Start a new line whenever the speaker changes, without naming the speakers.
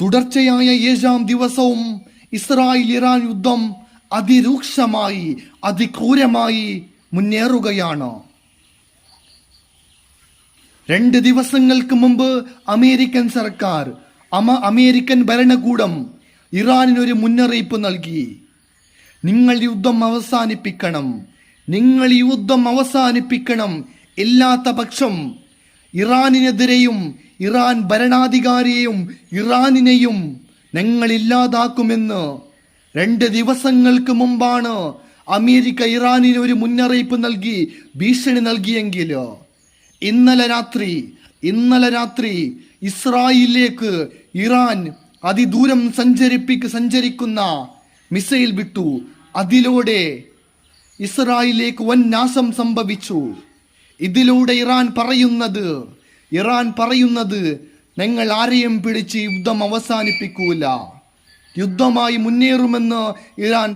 തുടർച്ചയായ 7-ാം ദിവസവും Israel Iran യുദ്ധം അതിരൂക്ഷമായി അതിക്രൂരമായി മുന്നേറുകയാണ്. 2 ദിവസങ്ങൾക്ക് മുമ്പ് അമേരിക്കൻ സർക്കാർ അമേരിക്കൻ ഭരണകൂടം ഇറാനിനൊരു മുന്നറിയിപ്പ് നൽകി. നിങ്ങൾ യുദ്ധം അവസാനിപ്പിക്കണം, നിങ്ങൾ ഈ യുദ്ധം അവസാനിപ്പിക്കണം, ഇല്ലാത്ത പക്ഷം ഇറാനിനെതിരെയും ഇറാൻ ഭരണാധികാരിയെയും ഇറാനിനെയും ഞങ്ങൾ ഇല്ലാതാക്കുമെന്ന് 2 ദിവസങ്ങൾക്ക് മുമ്പാണ് അമേരിക്ക ഇറാനിന് ഒരു മുന്നറിയിപ്പ് നൽകി ഭീഷണി നൽകിയെങ്കിൽ ഇന്നലെ രാത്രി ഇസ്രായേലിലേക്ക് ഇറാൻ അതിദൂരം സഞ്ചരിക്കുന്ന മിസൈൽ വിട്ടു. അതിലൂടെ ഇസ്രായേലിലേക്ക് വൻ നാശം സംഭവിച്ചു. ഇതിലൂടെ ഇറാൻ പറയുന്നത് ഞങ്ങൾ ആരെയും പിടിച്ച് യുദ്ധം അവസാനിപ്പിക്കൂല, യുദ്ധമായി മുന്നേറുമെന്ന് ഇറാൻ